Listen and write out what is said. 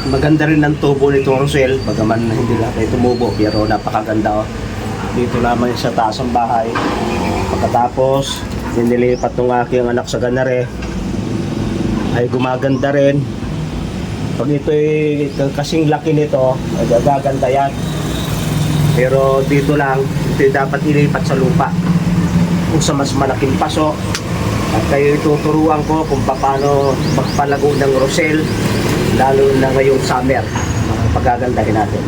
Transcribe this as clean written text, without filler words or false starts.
Maganda rin ang tubo nitong Rosel, bagaman hindi lang tayo tumubo, pero napakaganda. Oh. Dito naman sa taas ng bahay. Pagkatapos, nilipat ng aking anak sa Ganare, ay gumaganda rin. Pag ito'y kasing laki nito, ay gaganda yan. Pero dito lang, ito'y dapat ilipat sa lupa kung sa mas malaking paso. At kayo ituturuan ko kung paano magpalago ng Rosel, lalo na ngayong summer. Pagagandahin natin.